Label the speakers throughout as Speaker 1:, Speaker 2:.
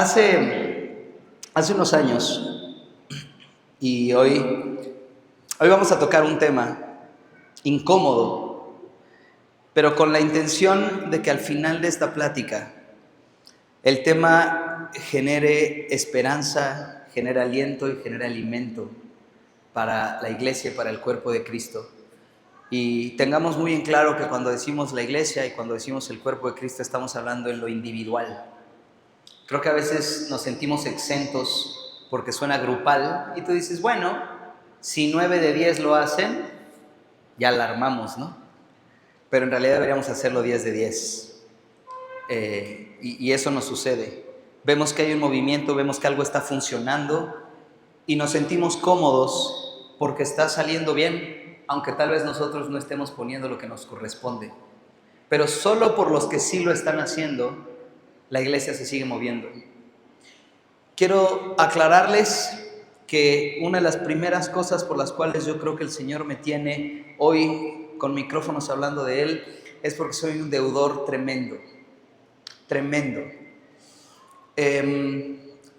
Speaker 1: Hace unos años y hoy vamos a tocar un tema incómodo, pero con la intención de que al final de esta plática el tema genere esperanza, genere aliento y genere alimento para la iglesia y para el cuerpo de Cristo. Y tengamos muy en claro que cuando decimos la iglesia y cuando decimos el cuerpo de Cristo estamos hablando en lo individual. Creo que a veces nos sentimos exentos porque suena grupal y tú dices, bueno, si 9 de 10 lo hacen, ya la armamos, ¿no? Pero en realidad deberíamos hacerlo 10 de 10. Y eso nos sucede. Vemos que hay un movimiento, vemos que algo está funcionando y nos sentimos cómodos porque está saliendo bien, aunque tal vez nosotros no estemos poniendo lo que nos corresponde. Pero solo por los que sí lo están haciendo, la iglesia se sigue moviendo. Quiero aclararles que una de las primeras cosas por las cuales yo creo que el Señor me tiene hoy con micrófonos hablando de Él es porque soy un deudor tremendo.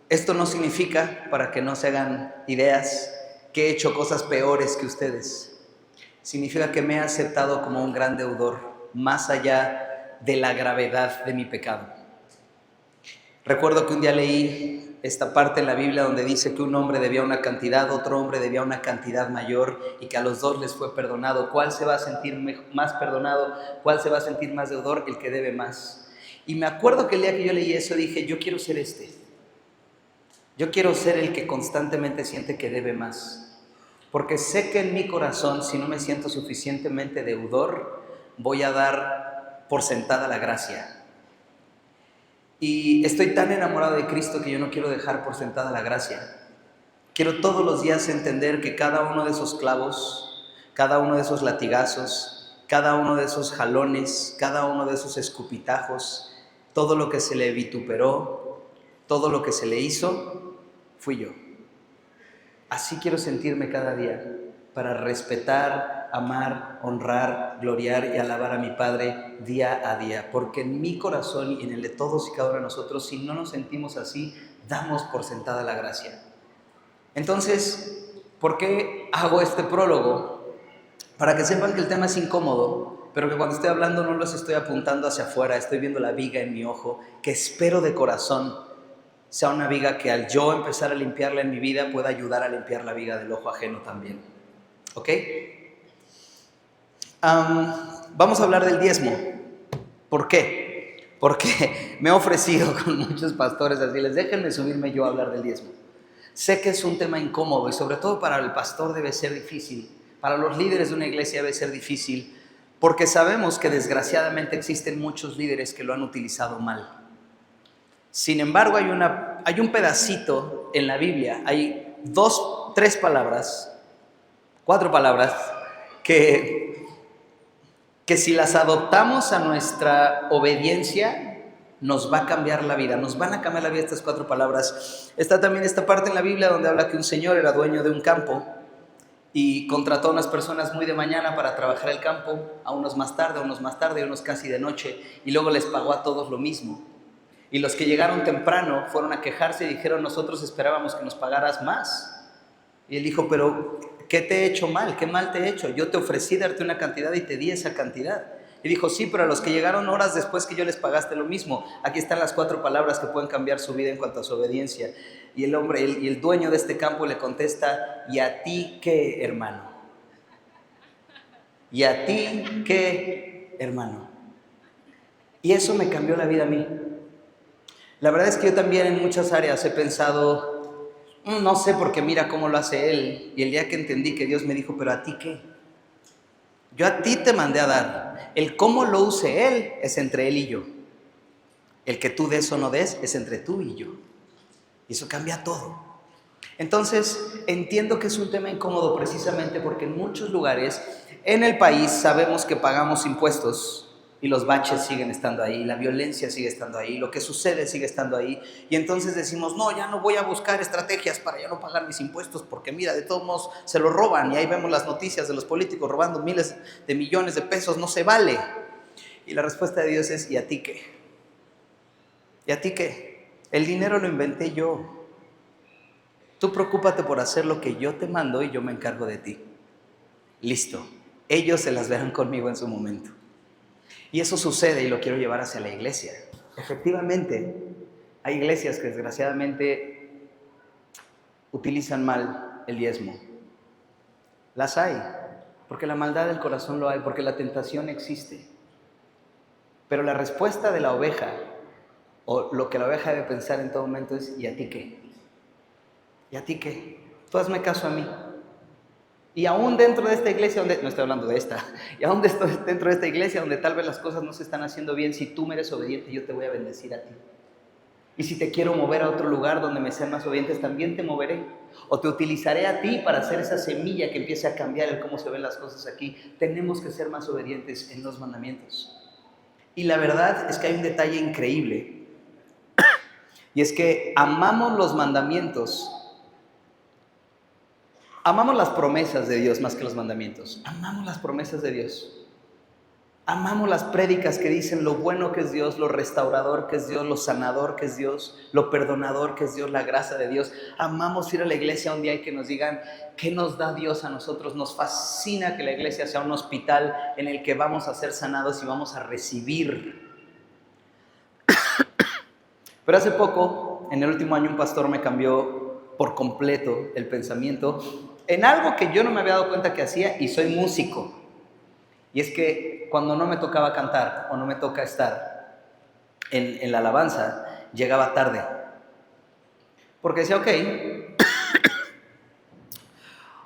Speaker 1: Esto no significa, para que no se hagan ideas, que he hecho cosas peores que ustedes. Significa que me he aceptado como un gran deudor, más allá de la gravedad de mi pecado. Recuerdo que un día leí esta parte en la Biblia donde dice que un hombre debía una cantidad, otro hombre debía una cantidad mayor y que a los dos les fue perdonado. ¿Cuál se va a sentir más perdonado? ¿Cuál se va a sentir más deudor? El que debe más. Y me acuerdo que el día que yo leí eso dije, yo quiero ser este. Yo quiero ser el que constantemente siente que debe más. Porque sé que en mi corazón, si no me siento suficientemente deudor, voy a dar por sentada la gracia. Y estoy tan enamorado de Cristo que yo no quiero dejar por sentada la gracia. Quiero todos los días entender que cada uno de esos clavos, cada uno de esos latigazos, cada uno de esos jalones, cada uno de esos escupitajos, todo lo que se le vituperó, todo lo que se le hizo, fui yo. Así quiero sentirme cada día, para respetar, amar, honrar, gloriar y alabar a mi Padre día a día, porque en mi corazón y en el de todos y cada uno de nosotros, si no nos sentimos así, damos por sentada la gracia. Entonces, ¿por qué hago este prólogo? Para que sepan que el tema es incómodo, pero que cuando estoy hablando no los estoy apuntando hacia afuera, estoy viendo la viga en mi ojo, que espero de corazón sea una viga que al yo empezar a limpiarla en mi vida pueda ayudar a limpiar la viga del ojo ajeno también. ¿Ok? Vamos a hablar del diezmo. ¿Por qué? Porque me he ofrecido con muchos pastores a decirles, déjenme subirme yo a hablar del diezmo. Sé que es un tema incómodo y sobre todo para el pastor debe ser difícil, para los líderes de una iglesia debe ser difícil, porque sabemos que desgraciadamente existen muchos líderes que lo han utilizado mal. Sin embargo, hay un pedacito en la Biblia, hay 4 palabras que si las adoptamos a nuestra obediencia, nos va a cambiar la vida, nos van a cambiar la vida estas 4 palabras. Está también esta parte en la Biblia donde habla que un señor era dueño de un campo y contrató a unas personas muy de mañana para trabajar el campo, a unos más tarde, a unos casi de noche, y luego les pagó a todos lo mismo. Y los que llegaron temprano fueron a quejarse y dijeron, nosotros esperábamos que nos pagaras más. Y él dijo, pero ¿qué te he hecho mal? ¿Qué mal te he hecho? Yo te ofrecí darte una cantidad y te di esa cantidad. Y dijo, sí, pero a los que llegaron horas después que yo les pagaste lo mismo. Aquí están las 4 palabras que pueden cambiar su vida en cuanto a su obediencia. Y el hombre, y el dueño de este campo le contesta, ¿y a ti qué, hermano? ¿Y a ti qué, hermano? Y eso me cambió la vida a mí. La verdad es que yo también en muchas áreas he pensado, no sé porque mira cómo lo hace él. Y el día que entendí que Dios me dijo, pero ¿a ti qué? Yo a ti te mandé a dar. El cómo lo use él es entre él y yo. El que tú des o no des es entre tú y yo. Y eso cambia todo. Entonces, entiendo que es un tema incómodo precisamente porque en muchos lugares en el país sabemos que pagamos impuestos y los baches siguen estando ahí, la violencia sigue estando ahí, lo que sucede sigue estando ahí. Y entonces decimos, no, ya no voy a buscar estrategias para ya no pagar mis impuestos porque mira, de todos modos se lo roban. Y ahí vemos las noticias de los políticos robando miles de millones de pesos, no se vale. Y la respuesta de Dios es, ¿y a ti qué? ¿Y a ti qué? El dinero lo inventé yo. Tú preocúpate por hacer lo que yo te mando y yo me encargo de ti. Listo. Ellos se las verán conmigo en su momento. Y eso sucede y lo quiero llevar hacia la iglesia. Efectivamente, hay iglesias que desgraciadamente utilizan mal el diezmo. Las hay, porque la maldad del corazón lo hay, porque la tentación existe. Pero la respuesta de la oveja, o lo que la oveja debe pensar en todo momento es: ¿y a ti qué? ¿Y a ti qué? Tú hazme caso a mí. Y aún dentro de esta iglesia, no estoy hablando de esta, y aún dentro de esta iglesia donde tal vez las cosas no se están haciendo bien, si tú me eres obediente, yo te voy a bendecir a ti. Y si te quiero mover a otro lugar donde me sean más obedientes, también te moveré. O te utilizaré a ti para hacer esa semilla que empiece a cambiar el cómo se ven las cosas aquí. Tenemos que ser más obedientes en los mandamientos. Y la verdad es que hay un detalle increíble. Y es que amamos los mandamientos. Amamos las promesas de Dios más que los mandamientos. Amamos las promesas de Dios. Amamos las prédicas que dicen lo bueno que es Dios, lo restaurador que es Dios, lo sanador que es Dios, lo perdonador que es Dios, la gracia de Dios. Amamos ir a la iglesia un día y que nos digan qué nos da Dios a nosotros. Nos fascina que la iglesia sea un hospital en el que vamos a ser sanados y vamos a recibir. Pero hace poco, en el último año, un pastor me cambió por completo el pensamiento en algo que yo no me había dado cuenta que hacía, y soy músico. Y es que cuando no me tocaba cantar o no me toca estar en la alabanza, llegaba tarde. Porque decía,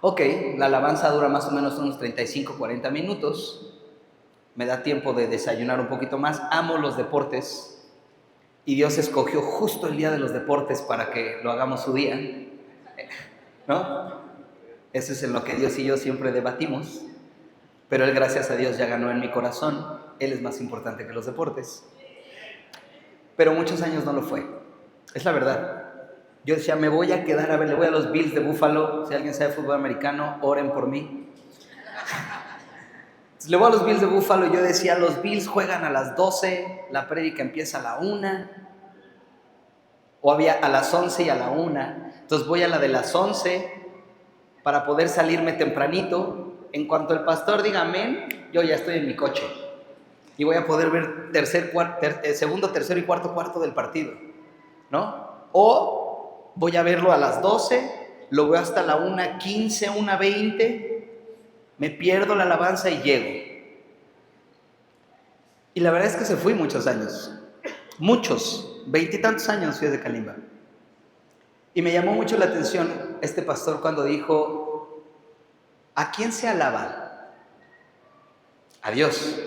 Speaker 1: ok, la alabanza dura más o menos unos 35, 40 minutos. Me da tiempo de desayunar un poquito más. Amo los deportes. Y Dios escogió justo el día de los deportes para que lo hagamos su día, ¿no? Eso es en lo que Dios y yo siempre debatimos. Pero Él, gracias a Dios, ya ganó en mi corazón. Él es más importante que los deportes. Pero muchos años no lo fue. Es la verdad. Yo decía, me voy a quedar a ver, le voy a los Bills de Buffalo. Si alguien sabe fútbol americano, oren por mí. Le voy a los Bills de Buffalo y yo decía, los Bills juegan a las 12, la prédica empieza a la 1. O había a las 11 y a la 1. Entonces voy a la de las 11 para poder salirme tempranito. En cuanto el pastor diga amén, yo ya estoy en mi coche. Y voy a poder ver segundo, tercero y cuarto del partido, ¿no? O voy a verlo a las 12, lo veo hasta la 1:15, 1:20, me pierdo la alabanza y llego. Y la verdad es que se fui muchos años. Muchos, 20 y tantos años fui de Calimba. Y me llamó mucho la atención este pastor cuando dijo: ¿a quién se alaba? A Dios.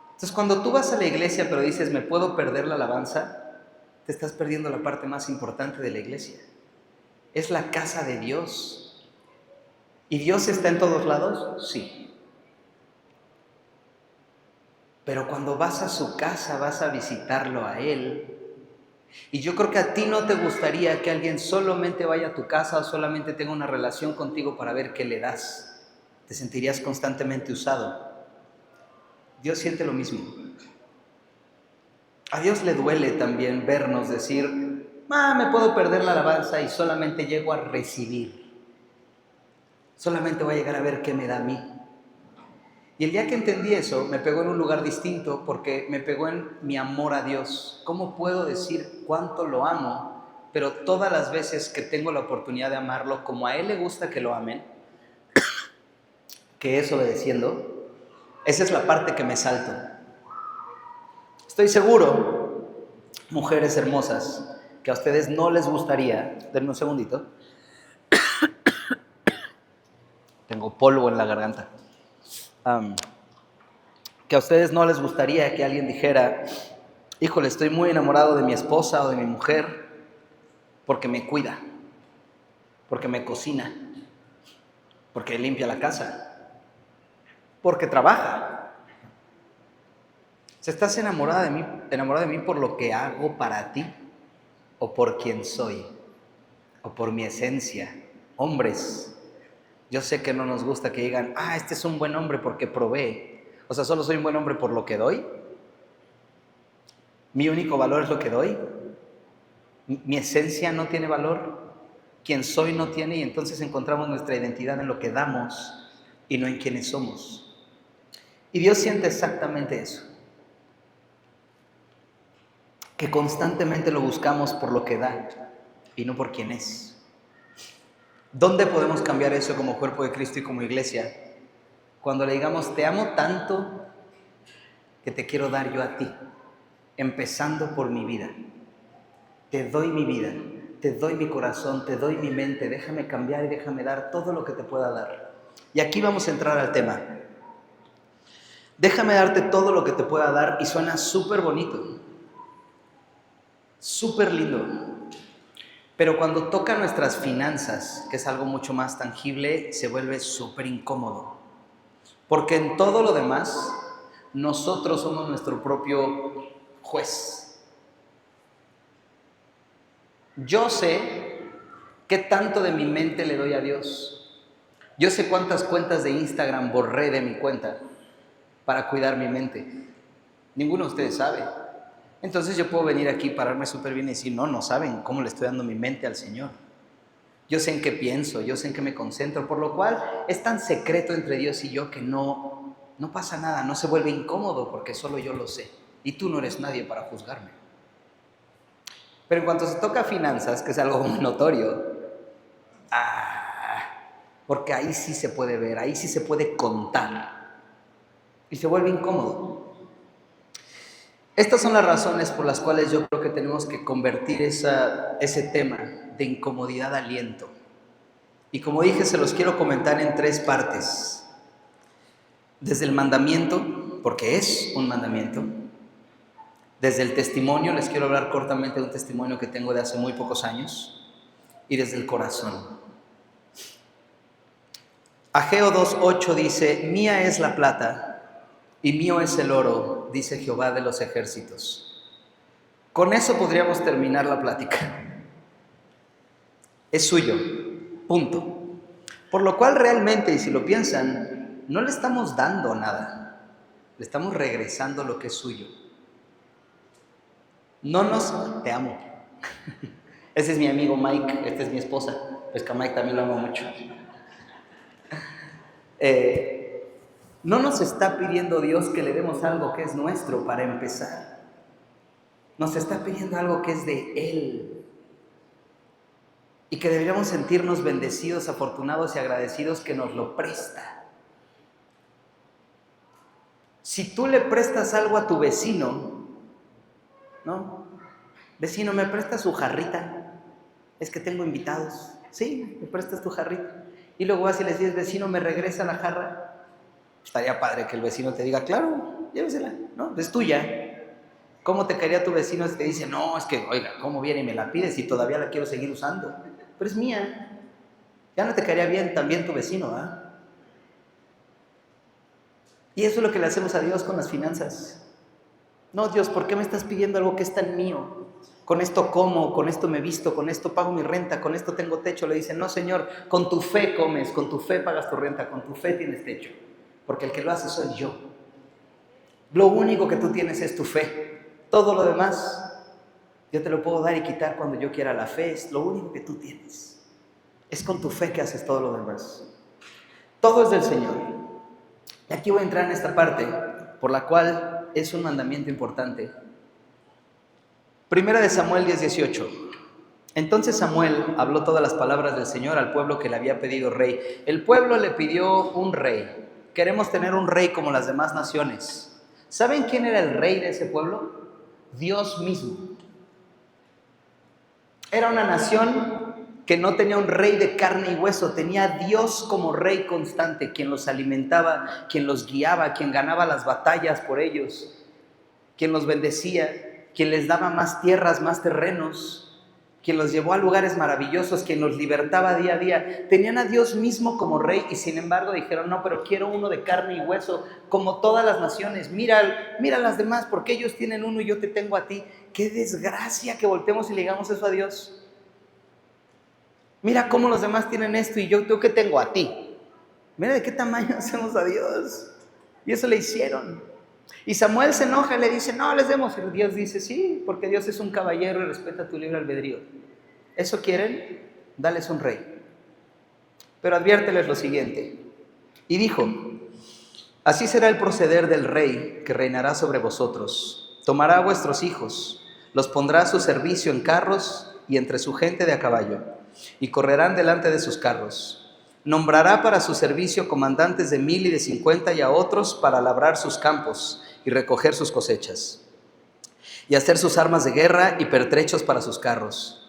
Speaker 1: Entonces, cuando tú vas a la iglesia pero dices, ¿me puedo perder la alabanza?, te estás perdiendo la parte más importante de la iglesia. Es la casa de Dios. ¿Y Dios está en todos lados? Sí. Pero cuando vas a su casa, vas a visitarlo a Él. Y yo creo que a ti no te gustaría que alguien solamente vaya a tu casa o solamente tenga una relación contigo para ver qué le das. Te sentirías constantemente usado. Dios siente lo mismo. A Dios le duele también vernos decir, me puedo perder la alabanza y solamente llego a recibir. Solamente voy a llegar a ver qué me da a mí. Y el día que entendí eso, me pegó en un lugar distinto, porque me pegó en mi amor a Dios. ¿Cómo puedo decir cuánto lo amo? Pero todas las veces que tengo la oportunidad de amarlo, como a Él le gusta que lo amen, que es obedeciendo, esa es la parte que me salto. Estoy seguro, mujeres hermosas, que a ustedes no les gustaría, denme un segundito, tengo polvo en la garganta, que a ustedes no les gustaría que alguien dijera, híjole, estoy muy enamorado de mi esposa o de mi mujer porque me cuida, porque me cocina, porque limpia la casa, porque trabaja. ¿Estás enamorado de mí por lo que hago para ti? ¿O por quién soy? ¿O por mi esencia? Hombres, yo sé que no nos gusta que digan, este es un buen hombre porque provee. O sea, ¿solo soy un buen hombre por lo que doy? ¿Mi único valor es lo que doy? Mi esencia no tiene valor, quien soy no tiene, y entonces encontramos nuestra identidad en lo que damos y no en quienes somos. Y Dios siente exactamente eso, que constantemente lo buscamos por lo que da y no por quien es. ¿Dónde podemos cambiar eso como cuerpo de Cristo y como iglesia? Cuando le digamos, te amo tanto que te quiero dar yo a ti, empezando por mi vida. Te doy mi vida, te doy mi corazón, te doy mi mente, déjame cambiar y déjame dar todo lo que te pueda dar. Y aquí vamos a entrar al tema. Déjame darte todo lo que te pueda dar, y suena súper bonito, súper lindo. Pero cuando toca nuestras finanzas, que es algo mucho más tangible, se vuelve súper incómodo. Porque en todo lo demás, nosotros somos nuestro propio juez. Yo sé qué tanto de mi mente le doy a Dios. Yo sé cuántas cuentas de Instagram borré de mi cuenta para cuidar mi mente. Ninguno de ustedes sabe. Entonces yo puedo venir aquí, pararme súper bien y decir, no saben cómo le estoy dando mi mente al Señor. Yo sé en qué pienso, yo sé en qué me concentro, por lo cual es tan secreto entre Dios y yo que no pasa nada, no se vuelve incómodo porque solo yo lo sé. Y tú no eres nadie para juzgarme. Pero en cuanto se toca finanzas, que es algo muy notorio, porque ahí sí se puede ver, ahí sí se puede contar. Y se vuelve incómodo. Estas son las razones por las cuales yo creo que tenemos que convertir ese tema de incomodidad a aliento. Y como dije, se los quiero comentar en 3 partes. Desde el mandamiento, porque es un mandamiento. Desde el testimonio, les quiero hablar cortamente de un testimonio que tengo de hace muy pocos años. Y desde el corazón. Ageo 2:8 dice, mía es la plata y mío es el oro, dice Jehová de los ejércitos. Con eso podríamos terminar la plática. Es suyo, punto. Por lo cual realmente, y si lo piensan, no le estamos dando nada, le estamos regresando lo que es suyo. Te amo. Ese es mi amigo Mike, esta es mi esposa, pues que a Mike también lo amo mucho. No nos está pidiendo Dios que le demos algo que es nuestro para empezar. Nos está pidiendo algo que es de Él. Y que deberíamos sentirnos bendecidos, afortunados y agradecidos que nos lo presta. Si tú le prestas algo a tu vecino, ¿no? Vecino, ¿me prestas su jarrita? Es que tengo invitados. Sí, me prestas tu jarrita. Y luego vas y le dices, vecino, ¿me regresa la jarra? Estaría padre que el vecino te diga, claro, llévesela, ¿no? Es tuya. ¿Cómo te caería tu vecino si te dice, no, es que, oiga, ¿cómo viene y me la pides y todavía la quiero seguir usando? Pero es mía. Ya no te caería bien también tu vecino, ¿ah? Y eso es lo que le hacemos a Dios con las finanzas. No, Dios, ¿por qué me estás pidiendo algo que es tan mío? Con esto como, con esto me visto, con esto pago mi renta, con esto tengo techo. Le dicen, no, Señor, con tu fe comes, con tu fe pagas tu renta, con tu fe tienes techo. Porque el que lo hace soy yo. Lo único que tú tienes es tu fe. Todo lo demás, yo te lo puedo dar y quitar cuando yo quiera. La fe es lo único que tú tienes. Es con tu fe que haces todo lo demás. Todo es del Señor. Y aquí voy a entrar en esta parte, por la cual es un mandamiento importante. Primera de Samuel 10:18. Entonces Samuel habló todas las palabras del Señor al pueblo que le había pedido rey. El pueblo le pidió un rey. Queremos tener un rey como las demás naciones. ¿Saben quién era el rey de ese pueblo? Dios mismo. Era una nación que no tenía un rey de carne y hueso, tenía a Dios como rey constante, quien los alimentaba, quien los guiaba, quien ganaba las batallas por ellos, quien los bendecía, quien les daba más tierras, más terrenos, quien los llevó a lugares maravillosos, quien los libertaba día a día. Tenían a Dios mismo como rey y sin embargo dijeron, no, pero quiero uno de carne y hueso, como todas las naciones. Mira las demás, porque ellos tienen uno y yo te tengo a ti. ¡Qué desgracia que voltemos y le digamos eso a Dios! Mira cómo los demás tienen esto y yo que tengo a ti. Mira de qué tamaño hacemos a Dios. Y eso le hicieron. Y Samuel se enoja y le dice, no les demos. Y Dios dice, sí, porque Dios es un caballero y respeta tu libre albedrío. ¿Eso quieren? Dales un rey. Pero adviérteles lo siguiente. Y dijo, así será el proceder del rey que reinará sobre vosotros. Tomará a vuestros hijos, los pondrá a su servicio en carros y entre su gente de a caballo, y correrán delante de sus carros. Nombrará para su servicio comandantes de 1000 y de 50 y a otros para labrar sus campos y recoger sus cosechas, y hacer sus armas de guerra y pertrechos para sus carros.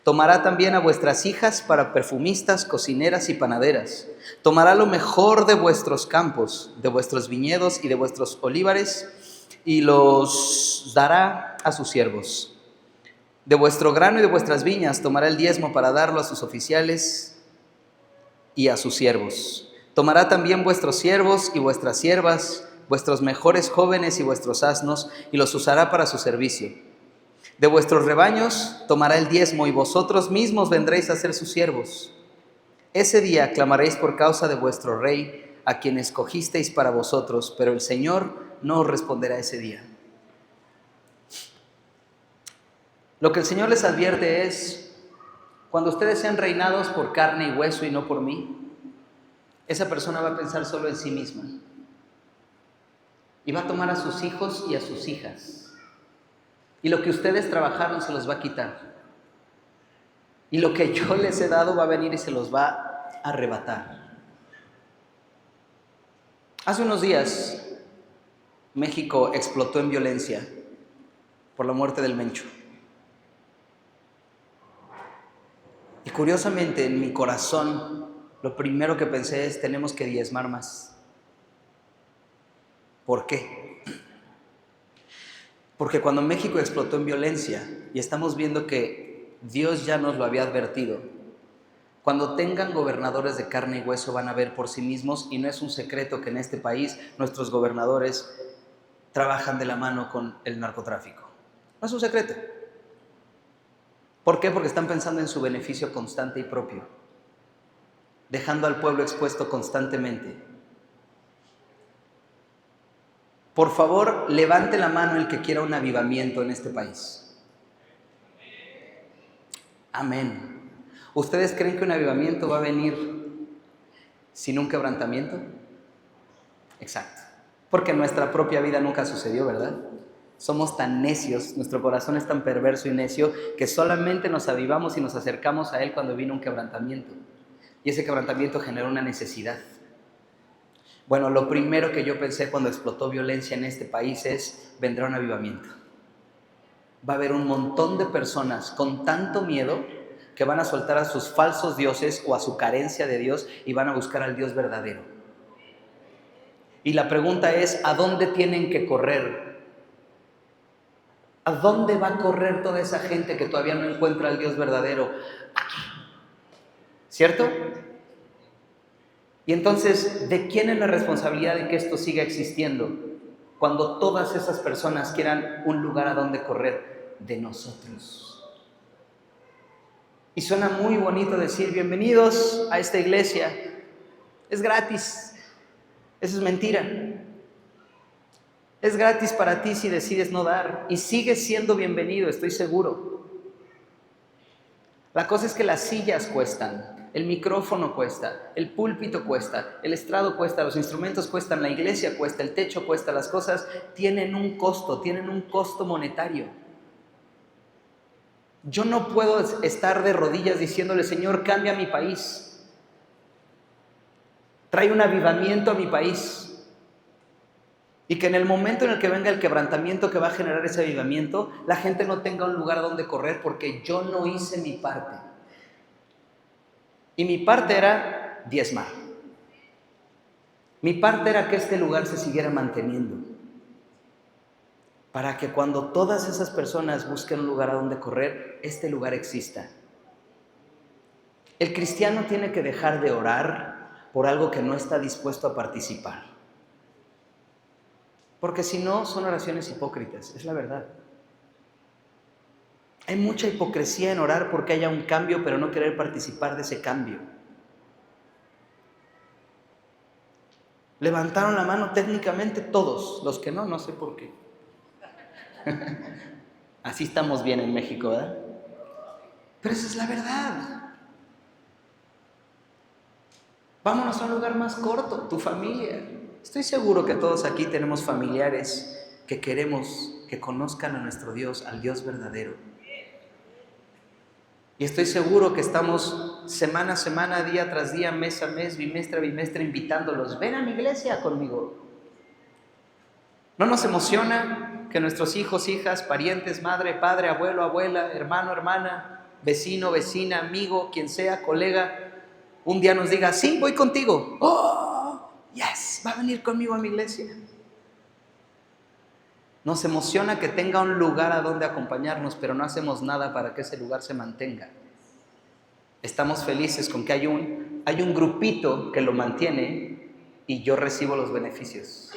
Speaker 1: Tomará también a vuestras hijas para perfumistas, cocineras y panaderas. Tomará lo mejor de vuestros campos, de vuestros viñedos y de vuestros olivares, y los dará a sus siervos. De vuestro grano y de vuestras viñas tomará el diezmo para darlo a sus oficiales y a sus siervos. Tomará también vuestros siervos y vuestras siervas, vuestros mejores jóvenes y vuestros asnos, y los usará para su servicio. De vuestros rebaños tomará el diezmo, y vosotros mismos vendréis a ser sus siervos. Ese día clamaréis por causa de vuestro rey, a quien escogisteis para vosotros, pero el Señor no os responderá ese día. Lo que el Señor les advierte es, cuando ustedes sean reinados por carne y hueso y no por mí, esa persona va a pensar solo en sí misma. Y va a tomar a sus hijos y a sus hijas. Y lo que ustedes trabajaron se los va a quitar. Y lo que yo les he dado va a venir y se los va a arrebatar. Hace unos días, México explotó en violencia por la muerte del Mencho. Y curiosamente, en mi corazón, lo primero que pensé es, tenemos que diezmar más. ¿Por qué? Porque cuando México explotó en violencia, y estamos viendo que Dios ya nos lo había advertido, cuando tengan gobernadores de carne y hueso van a ver por sí mismos, y no es un secreto que en este país nuestros gobernadores trabajan de la mano con el narcotráfico. No es un secreto. ¿Por qué? Porque están pensando en su beneficio constante y propio, dejando al pueblo expuesto constantemente. Por favor, levante la mano el que quiera un avivamiento en este país. Amén. ¿Ustedes creen que un avivamiento va a venir sin un quebrantamiento? Exacto. Porque nuestra propia vida nunca sucedió, ¿verdad? Somos tan necios, nuestro corazón es tan perverso y necio, que solamente nos avivamos y nos acercamos a Él cuando vino un quebrantamiento. Y ese quebrantamiento generó una necesidad. Bueno, lo primero que yo pensé cuando explotó violencia en este país es, vendrá un avivamiento. Va a haber un montón de personas con tanto miedo que van a soltar a sus falsos dioses o a su carencia de Dios y van a buscar al Dios verdadero. Y la pregunta es, ¿a dónde tienen que correr? ¿A dónde va a correr toda esa gente que todavía no encuentra al Dios verdadero? Aquí. ¿Cierto? Y entonces, ¿de quién es la responsabilidad de que esto siga existiendo? Cuando todas esas personas quieran un lugar a donde correr, de nosotros. Y suena muy bonito decir, bienvenidos a esta iglesia. Es gratis. Eso es mentira. Es gratis para ti si decides no dar, y sigues siendo bienvenido, estoy seguro. La cosa es que las sillas cuestan, el micrófono cuesta, el púlpito cuesta, el estrado cuesta, los instrumentos cuestan, la iglesia cuesta, el techo cuesta, las cosas tienen un costo monetario. Yo no puedo estar de rodillas diciéndole, Señor, cambia mi país, trae un avivamiento a mi país. Y que en el momento en el que venga el quebrantamiento que va a generar ese avivamiento, la gente no tenga un lugar donde correr porque yo no hice mi parte. Y mi parte era diezmar. Mi parte era que este lugar se siguiera manteniendo. Para que cuando todas esas personas busquen un lugar a donde correr, este lugar exista. El cristiano tiene que dejar de orar por algo que no está dispuesto a participar. Porque si no, son oraciones hipócritas, es la verdad. Hay mucha hipocresía en orar porque haya un cambio, pero no querer participar de ese cambio. Levantaron la mano técnicamente todos, los que no, no sé por qué. Así estamos bien en México, ¿verdad? Pero esa es la verdad. Vámonos a un lugar más corto, tu familia. Estoy seguro que todos aquí tenemos familiares que queremos que conozcan a nuestro Dios, al Dios verdadero. Y estoy seguro que estamos semana a semana, día tras día, mes a mes, bimestre a bimestre, invitándolos. Ven a mi iglesia conmigo. ¿No nos emociona que nuestros hijos, hijas, parientes, madre, padre, abuelo, abuela, hermano, hermana, vecino, vecina, amigo, quien sea, colega, un día nos diga, sí, voy contigo? ¡Oh, yes! Va a venir conmigo a mi iglesia. Nos emociona que tenga un lugar a donde acompañarnos, pero no hacemos nada para que ese lugar se mantenga. Estamos felices con que hay un grupito que lo mantiene y yo recibo los beneficios.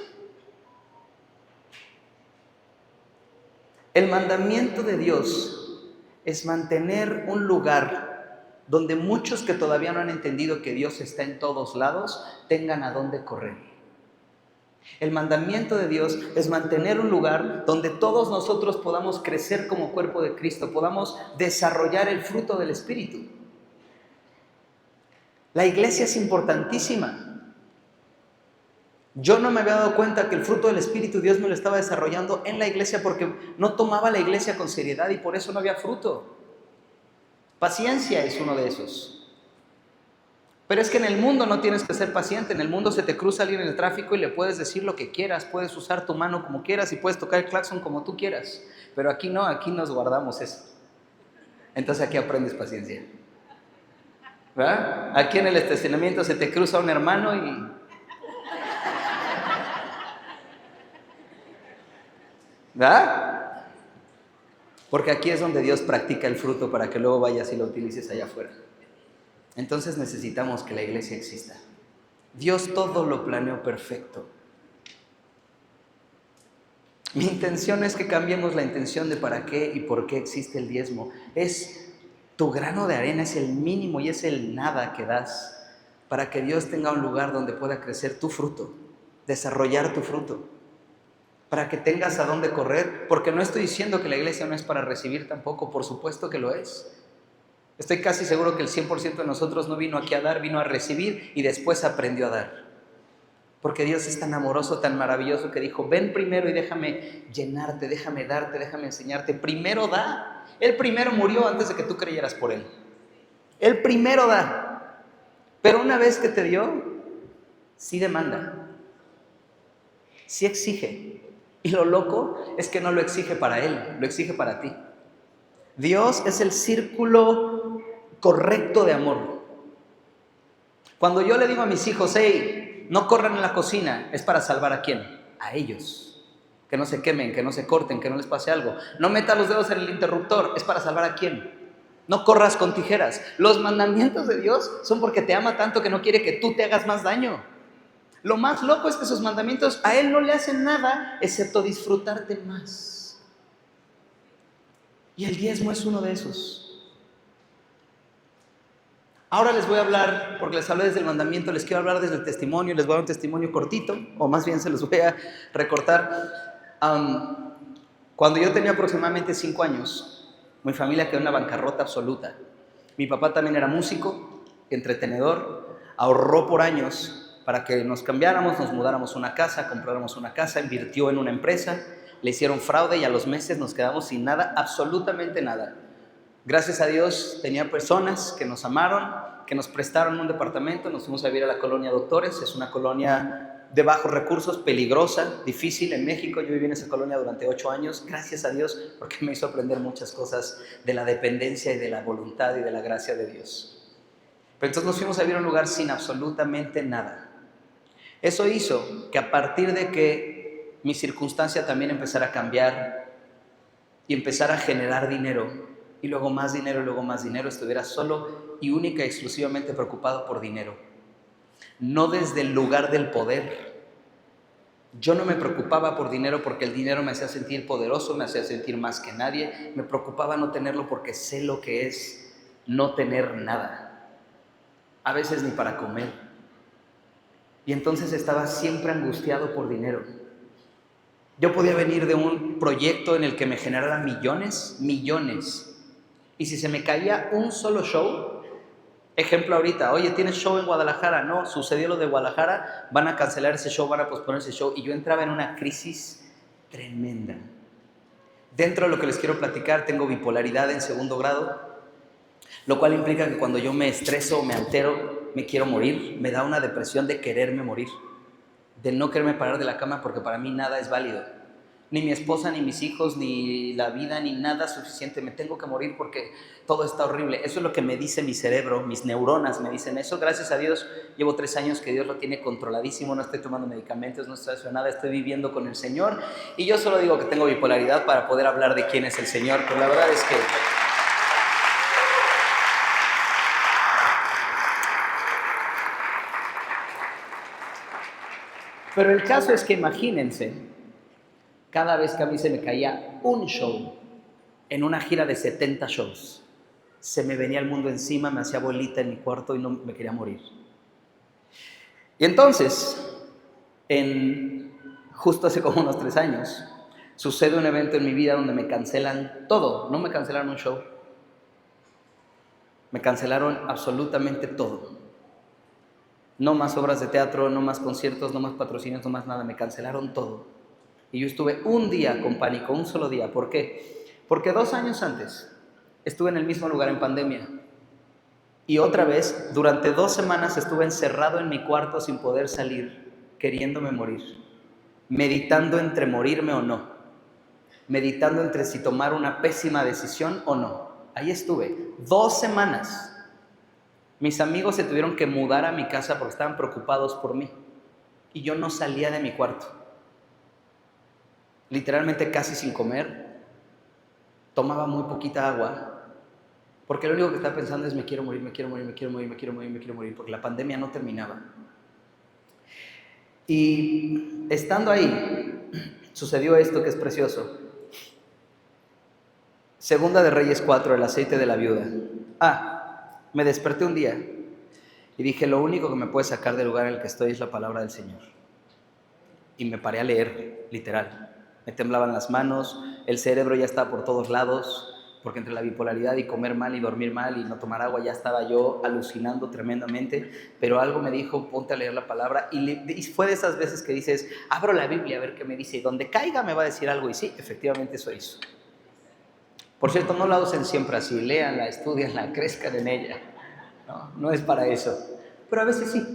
Speaker 1: El mandamiento de Dios es mantener un lugar donde muchos que todavía no han entendido que Dios está en todos lados tengan a dónde correr. El mandamiento de Dios es mantener un lugar donde todos nosotros podamos crecer como cuerpo de Cristo, podamos desarrollar el fruto del Espíritu. La iglesia es importantísima. Yo no me había dado cuenta que el fruto del Espíritu Dios me lo estaba desarrollando en la iglesia porque no tomaba la iglesia con seriedad y por eso no había fruto. Paciencia es uno de esos. Pero es que en el mundo no tienes que ser paciente. En el mundo se te cruza alguien en el tráfico y le puedes decir lo que quieras, puedes usar tu mano como quieras y puedes tocar el claxon como tú quieras. Pero aquí no, aquí nos guardamos eso. Entonces aquí aprendes paciencia. ¿Verdad? Aquí en el estacionamiento se te cruza un hermano y... ¿verdad? Porque aquí es donde Dios practica el fruto para que luego vayas y lo utilices allá afuera. Entonces necesitamos que la iglesia exista. Dios todo lo planeó perfecto. Mi intención es que cambiemos la intención de para qué y por qué existe el diezmo. Es tu grano de arena, es el mínimo y es el nada que das para que Dios tenga un lugar donde pueda crecer tu fruto, desarrollar tu fruto, para que tengas a dónde correr, porque no estoy diciendo que la iglesia no es para recibir tampoco, por supuesto que lo es. Estoy casi seguro que el 100% de nosotros no vino aquí a dar, vino a recibir y después aprendió a dar. Porque Dios es tan amoroso, tan maravilloso que dijo, ven primero y déjame llenarte, déjame darte, déjame enseñarte. Primero da. Él primero murió antes de que tú creyeras por Él. Él primero da. Pero una vez que te dio, sí demanda. Sí exige. Y lo loco es que no lo exige para Él, lo exige para ti. Dios es el círculo correcto de amor. Cuando yo le digo a mis hijos, hey, no corran en la cocina, es para salvar ¿a quién? A ellos. Que no se quemen, que no se corten, que no les pase algo. No metas los dedos en el interruptor, es para salvar ¿a quién? No corras con tijeras. Los mandamientos de Dios son porque te ama tanto que no quiere que tú te hagas más daño. Lo más loco es que sus mandamientos a Él no le hacen nada excepto disfrutarte más. Y el diezmo es uno de esos. Ahora les voy a hablar, porque les hablé desde el mandamiento, les quiero hablar desde el testimonio, les voy a dar un testimonio cortito, o más bien se los voy a recortar. Cuando yo tenía aproximadamente 5 años, mi familia quedó en una bancarrota absoluta. Mi papá también era músico, entretenedor, ahorró por años para que nos cambiáramos, nos mudáramos a una casa, compráramos una casa, invirtió en una empresa, le hicieron fraude y a los meses nos quedamos sin nada, absolutamente nada. Gracias a Dios tenía personas que nos amaron, que nos prestaron un departamento, nos fuimos a vivir a la colonia Doctores, es una colonia de bajos recursos, peligrosa, difícil en México. Yo viví en esa colonia durante 8 años, gracias a Dios, porque me hizo aprender muchas cosas de la dependencia y de la voluntad y de la gracia de Dios. Pero entonces nos fuimos a vivir a un lugar sin absolutamente nada. Eso hizo que a partir de que mi circunstancia también empezara a cambiar y empezara a generar dinero, y luego más dinero, y luego más dinero, estuviera solo y única y exclusivamente preocupado por dinero. No desde el lugar del poder. Yo no me preocupaba por dinero porque el dinero me hacía sentir poderoso, me hacía sentir más que nadie. Me preocupaba no tenerlo porque sé lo que es no tener nada. A veces ni para comer. Y entonces estaba siempre angustiado por dinero. Yo podía venir de un proyecto en el que me generara millones. Y si se me caía un solo show, ejemplo ahorita, oye, ¿tienes show en Guadalajara? No, sucedió lo de Guadalajara, van a cancelar ese show, van a posponer ese show. Y yo entraba en una crisis tremenda. Dentro de lo que les quiero platicar, tengo bipolaridad en 2º grado, lo cual implica que cuando yo me estreso, me altero, me quiero morir, me da una depresión de quererme morir, de no quererme parar de la cama, porque para mí nada es válido. Ni mi esposa, ni mis hijos, ni la vida, ni nada suficiente. Me tengo que morir porque todo está horrible. Eso es lo que me dice mi cerebro, mis neuronas me dicen eso. Gracias a Dios, llevo 3 años que Dios lo tiene controladísimo. No estoy tomando medicamentos, no estoy haciendo nada, estoy viviendo con el Señor. Y yo solo digo que tengo bipolaridad para poder hablar de quién es el Señor. Pero la verdad es que... Pero el caso es que imagínense, cada vez que a mí se me caía un show en una gira de 70 shows, se me venía el mundo encima, me hacía bolita en mi cuarto y no me quería morir. Y entonces, justo hace como unos 3 años, sucede un evento en mi vida donde me cancelan todo. No me cancelaron un show, me cancelaron absolutamente todo. No más obras de teatro, no más conciertos, no más patrocinios, no más nada, me cancelaron todo. Y yo estuve un día con pánico, un solo día. ¿Por qué? Porque 2 años antes estuve en el mismo lugar en pandemia. Y otra vez, durante 2 semanas estuve encerrado en mi cuarto sin poder salir, queriéndome morir. Meditando entre morirme o no. Meditando entre si tomar una pésima decisión o no. Ahí estuve, 2 semanas. Mis amigos se tuvieron que mudar a mi casa porque estaban preocupados por mí. Y yo no salía de mi cuarto. Literalmente casi sin comer, tomaba muy poquita agua, porque lo único que estaba pensando es me quiero morir, porque la pandemia no terminaba. Y estando ahí, sucedió esto que es precioso. 2 de Reyes 4, el aceite de la viuda. Me desperté un día y dije, lo único que me puede sacar del lugar en el que estoy es la palabra del Señor. Y me paré a leer, literal. Me temblaban las manos, el cerebro ya estaba por todos lados, porque entre la bipolaridad y comer mal y dormir mal y no tomar agua ya estaba yo alucinando tremendamente, pero algo me dijo, ponte a leer la palabra, y fue de esas veces que dices, abro la Biblia a ver qué me dice, y donde caiga me va a decir algo, y sí, efectivamente eso hizo. Por cierto, no la usen siempre así, léanla, estudianla, crezcan en ella, no es para eso, pero a veces sí.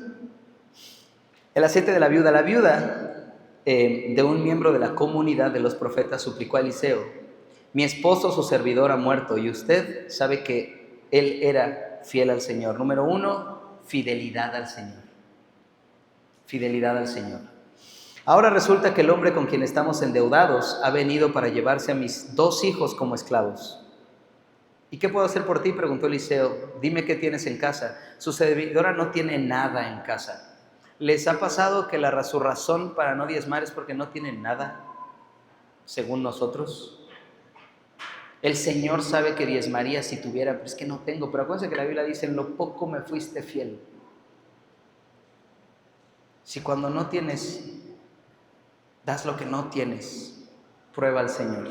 Speaker 1: El aceite de la viuda de un miembro de la comunidad de los profetas suplicó a Eliseo, mi esposo, su servidor, ha muerto y usted sabe que él era fiel al Señor. Número 1, fidelidad al Señor. Fidelidad al Señor. Ahora resulta que el hombre con quien estamos endeudados ha venido para llevarse a mis 2 hijos como esclavos. ¿Y qué puedo hacer por ti?, preguntó Eliseo. Dime qué tienes en casa. Su servidora no tiene nada en casa. ¿Les ha pasado que su razón para no diezmar es porque no tienen nada, según nosotros? El Señor sabe que diezmaría si tuviera, pero es que no tengo. Pero acuérdense que la Biblia dice, en lo poco me fuiste fiel. Si cuando no tienes, das lo que no tienes, prueba al Señor.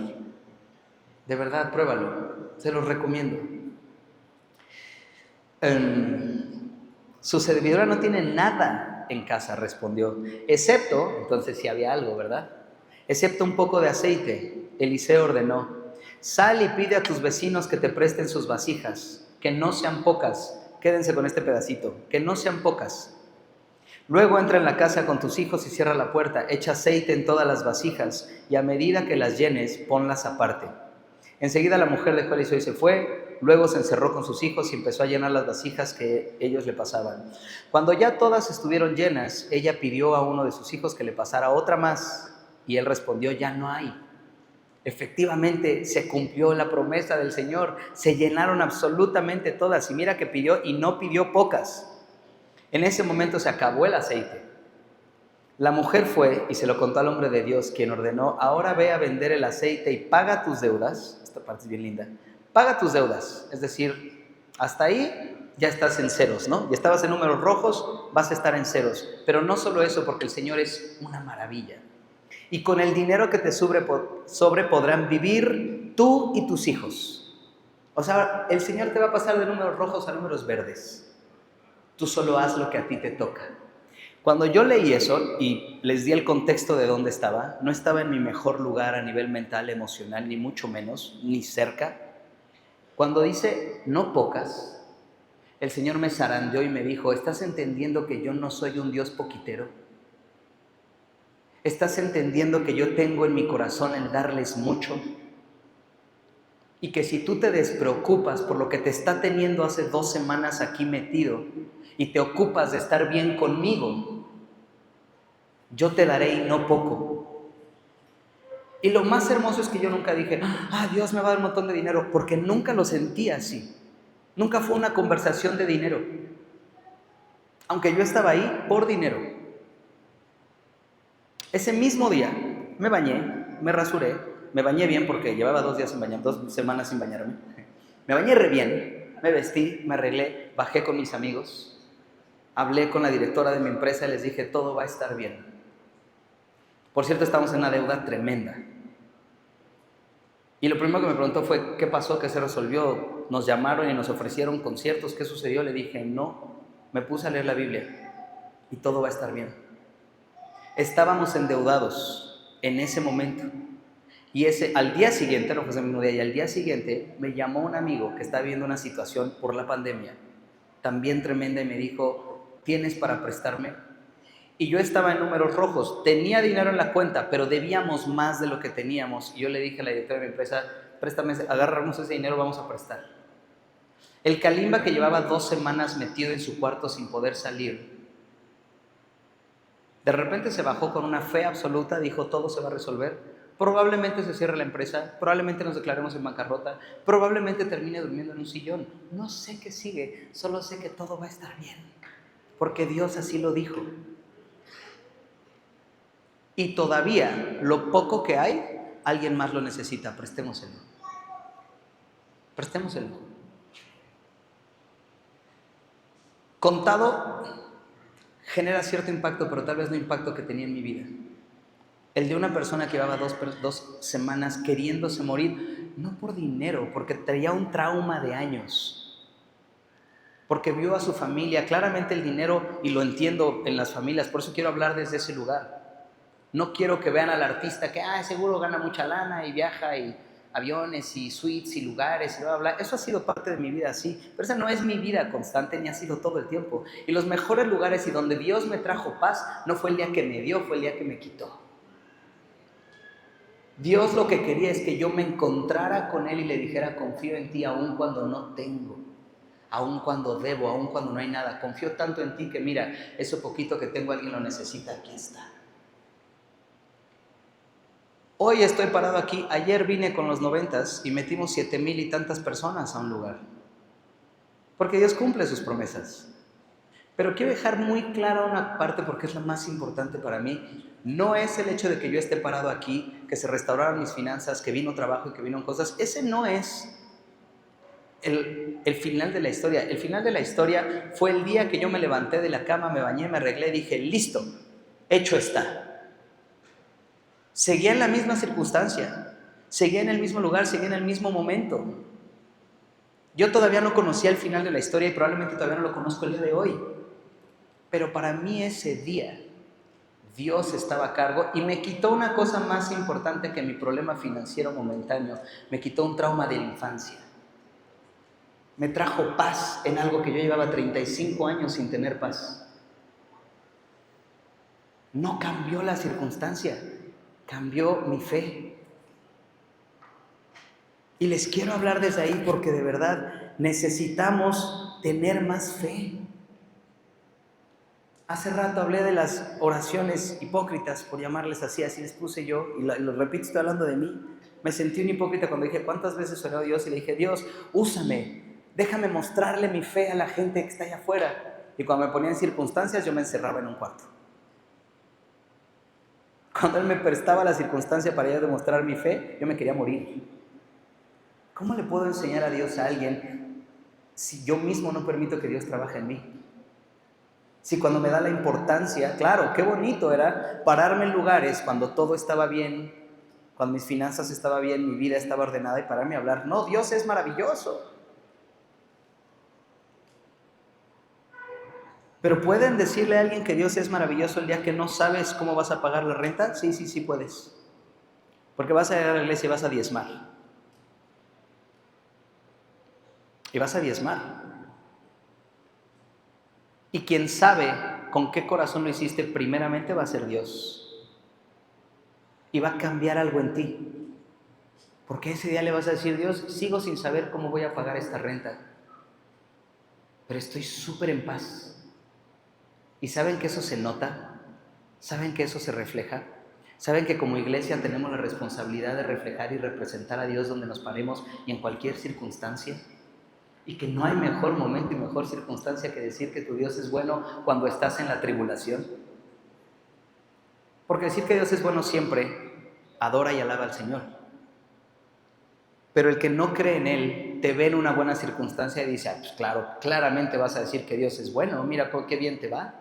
Speaker 1: De verdad, pruébalo. Se los recomiendo. Su servidora no tiene nada en casa, respondió, excepto, entonces sí había algo, ¿verdad? Excepto un poco de aceite. Eliseo ordenó, sal y pide a tus vecinos que te presten sus vasijas, que no sean pocas, quédense con este pedacito, que no sean pocas. Luego entra en la casa con tus hijos y cierra la puerta, echa aceite en todas las vasijas y a medida que las llenes, ponlas aparte. Enseguida la mujer dejó a Eliseo y se fue, luego se encerró con sus hijos y empezó a llenar las vasijas que ellos le pasaban. Cuando ya todas estuvieron llenas, ella pidió a uno de sus hijos que le pasara otra más y él respondió, ya no hay. Efectivamente, se cumplió la promesa del Señor, se llenaron absolutamente todas y mira que pidió y no pidió pocas. En ese momento se acabó el aceite. La mujer fue y se lo contó al hombre de Dios, quien ordenó, ahora ve a vender el aceite y paga tus deudas. Esta parte es bien linda. Paga tus deudas, es decir, hasta ahí ya estás en ceros, ¿no? Y estabas en números rojos, vas a estar en ceros. Pero no solo eso, porque el Señor es una maravilla. Y con el dinero que te sobre podrán vivir tú y tus hijos. O sea, el Señor te va a pasar de números rojos a números verdes. Tú solo haz lo que a ti te toca. Cuando yo leí eso y les di el contexto de dónde estaba, no estaba en mi mejor lugar a nivel mental, emocional, ni mucho menos, ni cerca. Cuando dice no pocas, el Señor me zarandeó y me dijo, ¿estás entendiendo que yo no soy un Dios poquitero? ¿Estás entendiendo que yo tengo en mi corazón el darles mucho? Y que si tú te despreocupas por lo que te está teniendo hace 2 semanas aquí metido y te ocupas de estar bien conmigo, yo te daré y no poco. Y lo más hermoso es que yo nunca dije, Dios me va a dar un montón de dinero, porque nunca lo sentí así. Nunca fue una conversación de dinero. Aunque yo estaba ahí por dinero. Ese mismo día me bañé, me rasuré, me bañé bien porque llevaba 2 días sin bañarme, 2 semanas sin bañarme. Me bañé re bien, me vestí, me arreglé, bajé con mis amigos, hablé con la directora de mi empresa y les dije, todo va a estar bien. Por cierto, estamos en una deuda tremenda. Y lo primero que me preguntó fue, ¿qué pasó? ¿Qué se resolvió? Nos llamaron y nos ofrecieron conciertos, ¿qué sucedió? Le dije, no, me puse a leer la Biblia y todo va a estar bien. Estábamos endeudados en ese momento. Y al día siguiente, no fue ese mismo día, y al día siguiente me llamó un amigo que está viviendo una situación por la pandemia también tremenda y me dijo, ¿tienes para prestarme? Y yo estaba en números rojos, tenía dinero en la cuenta, pero debíamos más de lo que teníamos. Y yo le dije a la directora de mi empresa, préstame, agarramos ese dinero, vamos a prestar. El Kalimba, que llevaba 2 semanas metido en su cuarto sin poder salir, de repente se bajó con una fe absoluta, dijo, todo se va a resolver. Probablemente se cierre la empresa, probablemente nos declaremos en bancarrota, probablemente termine durmiendo en un sillón. No sé qué sigue, solo sé que todo va a estar bien, porque Dios así lo dijo. Y todavía, lo poco que hay, alguien más lo necesita, prestémoselo. Prestémoselo. Contado, genera cierto impacto, pero tal vez no impacto que tenía en mi vida. El de una persona que llevaba 2 semanas queriéndose morir, no por dinero, porque traía un trauma de años. Porque vio a su familia, claramente el dinero, y lo entiendo en las familias, por eso quiero hablar desde ese lugar. No quiero que vean al artista que seguro gana mucha lana y viaja y aviones y suites y lugares y bla, bla, bla. Eso ha sido parte de mi vida, sí, pero esa no es mi vida constante ni ha sido todo el tiempo. Y los mejores lugares y donde Dios me trajo paz no fue el día que me dio, fue el día que me quitó. Dios lo que quería es que yo me encontrara con Él y le dijera, confío en ti aun cuando no tengo, aun cuando debo, aun cuando no hay nada. Confío tanto en ti que mira, eso poquito que tengo alguien lo necesita, aquí está. Hoy estoy parado aquí, ayer vine con los 90s y metimos 7,000 y tantas personas a un lugar. Porque Dios cumple sus promesas. Pero quiero dejar muy clara una parte porque es la más importante para mí. No es el hecho de que yo esté parado aquí, que se restauraron mis finanzas, que vino trabajo y que vino cosas. Ese no es el final de la historia. El final de la historia fue el día que yo me levanté de la cama, me bañé, me arreglé y dije, listo, hecho está. Seguía en la misma circunstancia, seguía en el mismo lugar, seguía en el mismo momento. Yo todavía no conocía el final de la historia y probablemente todavía no lo conozco el día de hoy. Pero para mí ese día, Dios estaba a cargo y me quitó una cosa más importante que mi problema financiero momentáneo. Me quitó un trauma de la infancia. Me trajo paz en algo que yo llevaba 35 años sin tener paz. No cambió la circunstancia, cambió mi fe. Y les quiero hablar desde ahí porque de verdad necesitamos tener más fe. Hace rato hablé de las oraciones hipócritas, por llamarles así les puse yo, y lo repito, estoy hablando de mí. Me sentí un hipócrita cuando dije, ¿cuántas veces oré a Dios? Y le dije, Dios, úsame, déjame mostrarle mi fe a la gente que está allá afuera. Y cuando me ponía en circunstancias, yo me encerraba en un cuarto. Cuando Él me prestaba la circunstancia para yo demostrar mi fe, yo me quería morir. ¿Cómo le puedo enseñar a Dios a alguien si yo mismo no permito que Dios trabaje en mí? Si cuando me da la importancia, claro, qué bonito era pararme en lugares cuando todo estaba bien, cuando mis finanzas estaban bien, mi vida estaba ordenada, y pararme a hablar. No, Dios es maravilloso. Pero ¿pueden decirle a alguien que Dios es maravilloso el día que no sabes cómo vas a pagar la renta? Sí, sí, sí puedes. Porque vas a ir a la iglesia y vas a diezmar. Y vas a diezmar. Y quien sabe con qué corazón lo hiciste primeramente va a ser Dios. Y va a cambiar algo en ti. Porque ese día le vas a decir: Dios, sigo sin saber cómo voy a pagar esta renta, pero estoy súper en paz. ¿Y saben que eso se nota? ¿Saben que eso se refleja? ¿Saben que como iglesia tenemos la responsabilidad de reflejar y representar a Dios donde nos paremos y en cualquier circunstancia? Y que no hay mejor momento y mejor circunstancia que decir que tu Dios es bueno cuando estás en la tribulación. Porque decir que Dios es bueno siempre adora y alaba al Señor. Pero el que no cree en Él te ve en una buena circunstancia y dice: pues claro, claramente vas a decir que Dios es bueno, mira qué bien te va.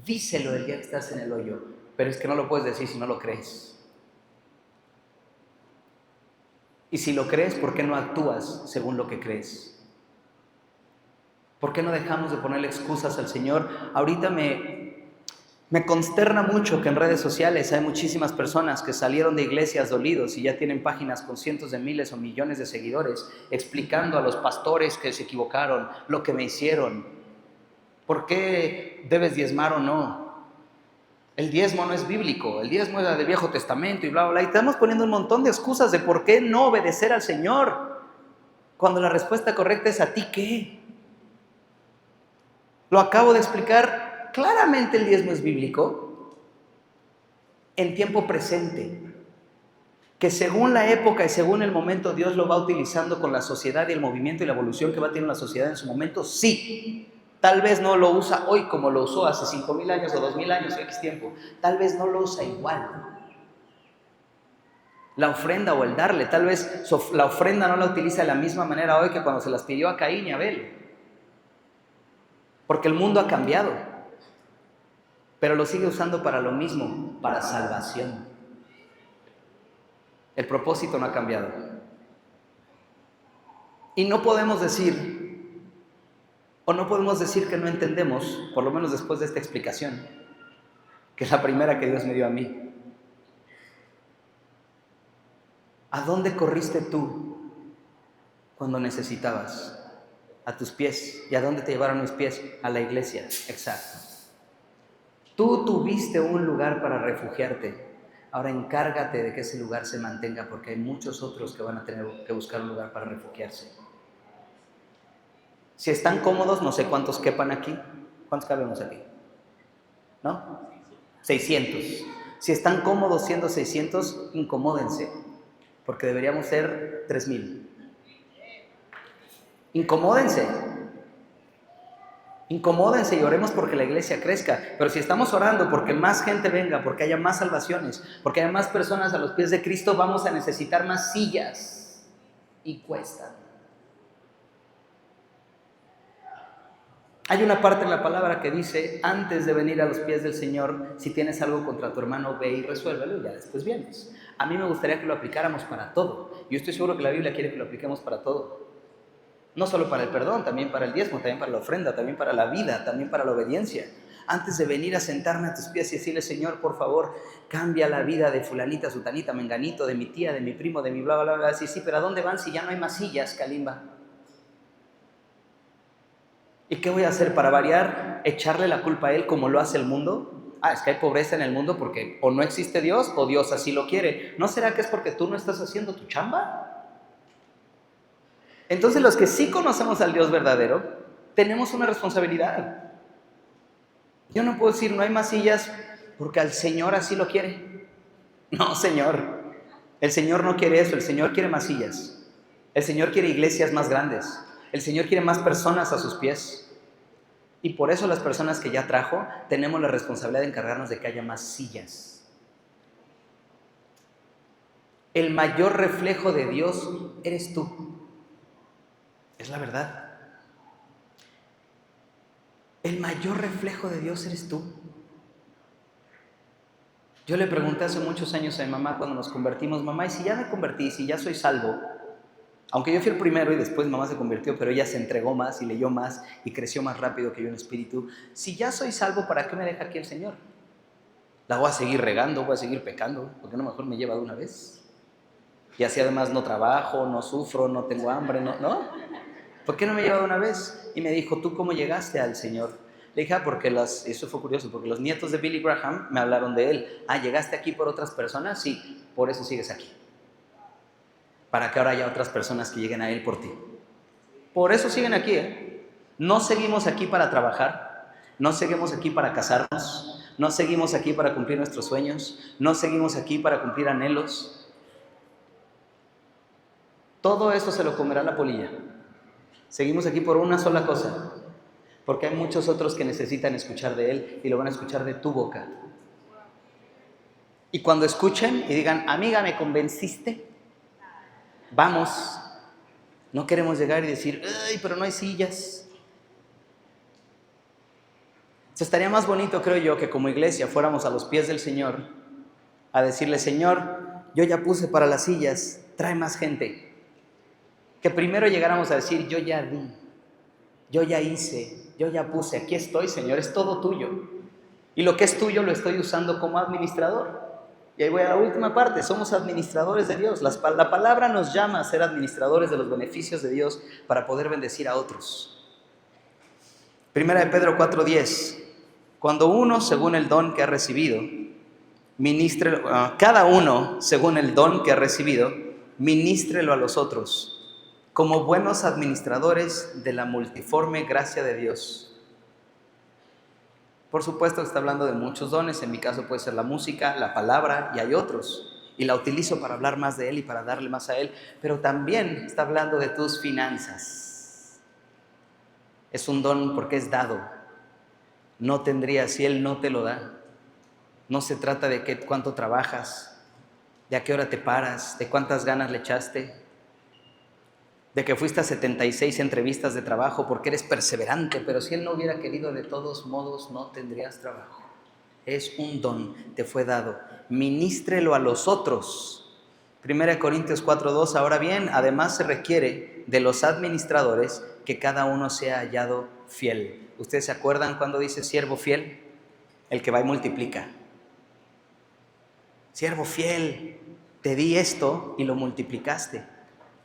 Speaker 1: Díselo el día que estás en el hoyo, pero es que no lo puedes decir si no lo crees. Y si lo crees, ¿por qué no actúas según lo que crees? ¿Por qué no dejamos de ponerle excusas al Señor? Ahorita me consterna mucho que en redes sociales hay muchísimas personas que salieron de iglesias dolidos y ya tienen páginas con cientos de miles o millones de seguidores explicando a los pastores que se equivocaron, lo que me hicieron, por qué debes diezmar o no. El diezmo no es bíblico, el diezmo era del Viejo Testamento y bla, bla, bla. Y estamos poniendo un montón de excusas de por qué no obedecer al Señor, cuando la respuesta correcta es: ¿a ti qué? Lo acabo de explicar claramente. El diezmo es bíblico en tiempo presente, que según la época y según el momento Dios lo va utilizando con la sociedad y el movimiento y la evolución que va teniendo la sociedad en su momento, sí. Tal vez no lo usa hoy como lo usó hace 5,000 años o 2,000 años o X tiempo. Tal vez no lo usa igual. La ofrenda o el darle, tal vez la ofrenda no la utiliza de la misma manera hoy que cuando se las pidió a Caín y a Abel. Porque el mundo ha cambiado, pero lo sigue usando para lo mismo, para salvación. El propósito no ha cambiado. Y no podemos decir, o no podemos decir que no entendemos, por lo menos después de esta explicación, que es la primera que Dios me dio a mí. ¿A dónde corriste tú cuando necesitabas? A tus pies. ¿Y a dónde te llevaron mis pies? A la iglesia. Exacto. Tú tuviste un lugar para refugiarte. Ahora encárgate de que ese lugar se mantenga, porque hay muchos otros que van a tener que buscar un lugar para refugiarse. Si están cómodos, no sé cuántos quepan aquí. ¿Cuántos cabemos aquí? ¿No? 600. Si están cómodos siendo 600, incomódense, porque deberíamos ser 3,000. Incomódense. Incomódense y oremos porque la iglesia crezca. Pero si estamos orando porque más gente venga, porque haya más salvaciones, porque haya más personas a los pies de Cristo, vamos a necesitar más sillas. Y cuestan. Hay una parte en la palabra que dice: antes de venir a los pies del Señor, si tienes algo contra tu hermano, ve y resuélvelo y ya después vienes. A mí me gustaría que lo aplicáramos para todo. Yo estoy seguro que la Biblia quiere que lo apliquemos para todo. No solo para el perdón, también para el diezmo, también para la ofrenda, también para la vida, también para la obediencia. Antes de venir a sentarme a tus pies y decirle: Señor, por favor, cambia la vida de fulanita, sutanita, menganito, de mi tía, de mi primo, de mi bla, bla, bla. Sí, pero ¿a dónde van si ya no hay más sillas, Kalimba? ¿Y qué voy a hacer para variar? ¿Echarle la culpa a él como lo hace el mundo? Es que hay pobreza en el mundo porque o no existe Dios o Dios así lo quiere. ¿No será que es porque tú no estás haciendo tu chamba? Entonces los que sí conocemos al Dios verdadero, tenemos una responsabilidad. Yo no puedo decir: no hay más sillas porque al Señor así lo quiere. No, Señor. El Señor no quiere eso. El Señor quiere más sillas. El Señor quiere iglesias más grandes. El Señor quiere más personas a sus pies. Y por eso las personas que ya trajo, tenemos la responsabilidad de encargarnos de que haya más sillas. El mayor reflejo de Dios eres tú. Es la verdad. El mayor reflejo de Dios eres tú. Yo le pregunté hace muchos años a mi mamá cuando nos convertimos: mamá, ¿y si ya me convertí, si ya soy salvo? Aunque yo fui el primero y después mamá se convirtió, pero ella se entregó más y leyó más y creció más rápido que yo en espíritu. Si ya soy salvo, ¿para qué me deja aquí el Señor? La voy a seguir regando, voy a seguir pecando, porque no mejor me lleva de una vez. Y así además no trabajo, no sufro, no tengo hambre, ¿no? ¿Por qué no me lleva de una vez? Y me dijo: ¿tú cómo llegaste al Señor? Le dije: porque eso fue curioso, porque los nietos de Billy Graham me hablaron de él. ¿Llegaste aquí por otras personas? Sí, por eso sigues aquí. Para que ahora haya otras personas que lleguen a él por ti. Por eso siguen aquí, ¿eh? No seguimos aquí para trabajar, no seguimos aquí para casarnos, no seguimos aquí para cumplir nuestros sueños, no seguimos aquí para cumplir anhelos. Todo esto se lo comerá la polilla. Seguimos aquí por una sola cosa, porque hay muchos otros que necesitan escuchar de Él y lo van a escuchar de tu boca. Y cuando escuchen y digan: amiga, ¿me convenciste? Vamos. No queremos llegar y decir: ay, pero no hay sillas. Estaría más bonito, creo yo, que como iglesia fuéramos a los pies del Señor a decirle: Señor, yo ya puse para las sillas, trae más gente. Que primero llegáramos a decir: yo ya di, yo ya hice, yo ya puse, aquí estoy, Señor, es todo tuyo. Y lo que es tuyo lo estoy usando como administrador. Y ahí voy a la última parte: somos administradores de Dios. La palabra nos llama a ser administradores de los beneficios de Dios para poder bendecir a otros. Primera de Pedro 4:10: cuando uno, según el don que ha recibido, cada uno, según el don que ha recibido, ministrelo a los otros, como buenos administradores de la multiforme gracia de Dios. Por supuesto que está hablando de muchos dones. En mi caso puede ser la música, la palabra, y hay otros, y la utilizo para hablar más de Él y para darle más a Él. Pero también está hablando de tus finanzas. Es un don porque es dado. No tendrías si Él no te lo da. No se trata de cuánto trabajas, de a qué hora te paras, de cuántas ganas le echaste, de que fuiste a 76 entrevistas de trabajo porque eres perseverante, pero si Él no hubiera querido, de todos modos no tendrías trabajo. Es un don, te fue dado. Ministrelo a los otros. 1 Corintios 4:2: ahora bien, además se requiere de los administradores que cada uno sea hallado fiel. ¿Ustedes se acuerdan cuando dice siervo fiel? El que va y multiplica. Siervo fiel, te di esto y lo multiplicaste.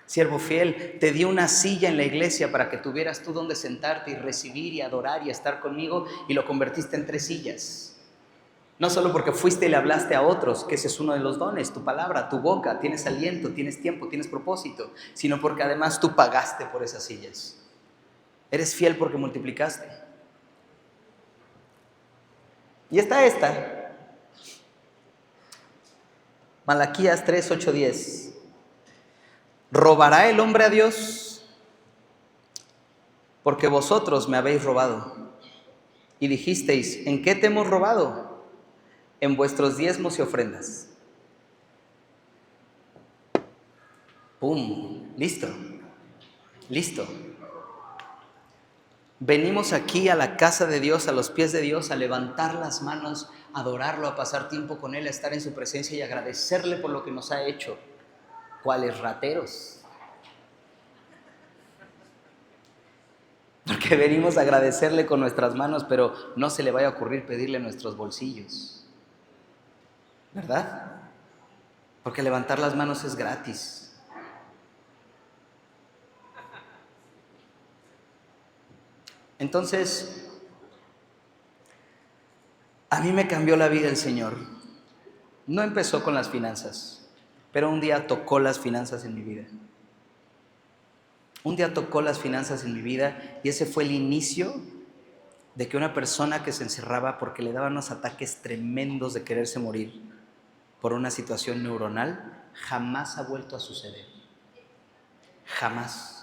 Speaker 1: Siervo fiel, te di una silla en la iglesia para que tuvieras tú donde sentarte y recibir y adorar y estar conmigo, y lo convertiste en 3 sillas. No solo porque fuiste y le hablaste a otros, que ese es uno de los dones, tu palabra, tu boca, tienes aliento, tienes tiempo, tienes propósito, sino porque además tú pagaste por esas sillas. Eres fiel porque multiplicaste. Y está esta, Malaquías 3:8-10. ¿Robará el hombre a Dios? Porque vosotros me habéis robado. Y dijisteis: ¿en qué te hemos robado? En vuestros diezmos y ofrendas. ¡Pum! Listo. Venimos aquí a la casa de Dios, a los pies de Dios, a levantar las manos, a adorarlo, a pasar tiempo con Él, a estar en su presencia y agradecerle por lo que nos ha hecho. ¿Cuáles rateros? Porque venimos a agradecerle con nuestras manos, pero no se le vaya a ocurrir pedirle nuestros bolsillos, ¿verdad? Porque levantar las manos es gratis. Entonces, a mí me cambió la vida el Señor. No empezó con las finanzas, pero un día tocó las finanzas en mi vida. Un día tocó las finanzas en mi vida y ese fue el inicio de que una persona que se encerraba porque le daban unos ataques tremendos de quererse morir por una situación neuronal, jamás ha vuelto a suceder. Jamás.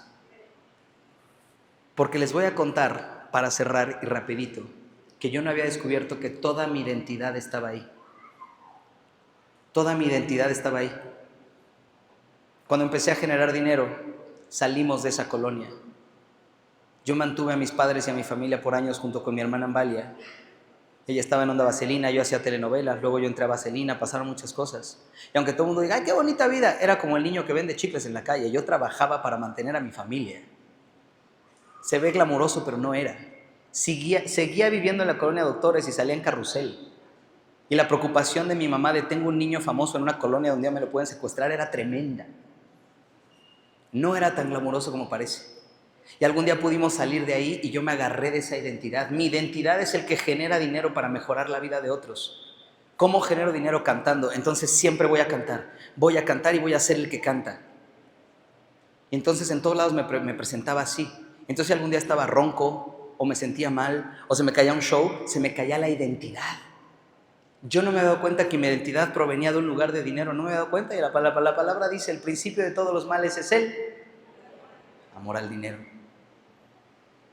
Speaker 1: Porque les voy a contar, para cerrar y rapidito, que yo no había descubierto que toda mi identidad estaba ahí. Toda mi identidad estaba ahí. Cuando empecé a generar dinero, salimos de esa colonia. Yo mantuve a mis padres y a mi familia por años junto con mi hermana Ambalia. Ella estaba en Onda Vaselina, yo hacía telenovelas, luego yo entré a Vaselina, pasaron muchas cosas. Y aunque todo el mundo diga, ¡ay, qué bonita vida! Era como el niño que vende chicles en la calle. Yo trabajaba para mantener a mi familia. Se ve glamuroso, pero no era. Seguía viviendo en la colonia Doctores y salía en carrusel. Y la preocupación de mi mamá de tengo un niño famoso en una colonia donde un día me lo pueden secuestrar era tremenda. No era tan glamuroso como parece. Y algún día pudimos salir de ahí y yo me agarré de esa identidad. Mi identidad es el que genera dinero para mejorar la vida de otros. ¿Cómo genero dinero? Cantando. Entonces siempre voy a cantar y voy a ser el que canta. Y entonces en todos lados me presentaba así. Entonces si algún día estaba ronco o me sentía mal o se me caía un show, se me caía la identidad. Yo no me he dado cuenta que mi identidad provenía de un lugar de dinero, no me he dado cuenta, y la palabra dice, el principio de todos los males es el amor al dinero.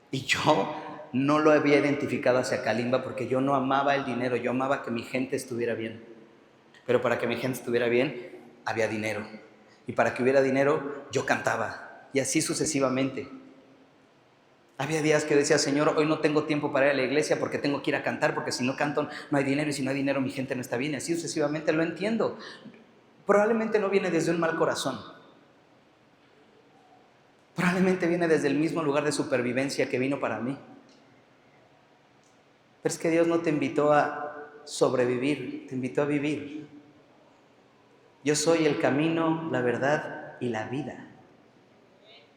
Speaker 1: Y yo no lo había identificado hacia Kalimba porque yo no amaba el dinero, yo amaba que mi gente estuviera bien. Pero para que mi gente estuviera bien, había dinero. Y para que hubiera dinero, yo cantaba. Y así sucesivamente. Había días que decía, Señor, hoy no tengo tiempo para ir a la iglesia porque tengo que ir a cantar, porque si no canto no hay dinero, y si no hay dinero mi gente no está bien. Y así sucesivamente, lo entiendo. Probablemente no viene desde un mal corazón. Probablemente viene desde el mismo lugar de supervivencia que vino para mí. Pero es que Dios no te invitó a sobrevivir, te invitó a vivir. Yo soy el camino, la verdad y la vida.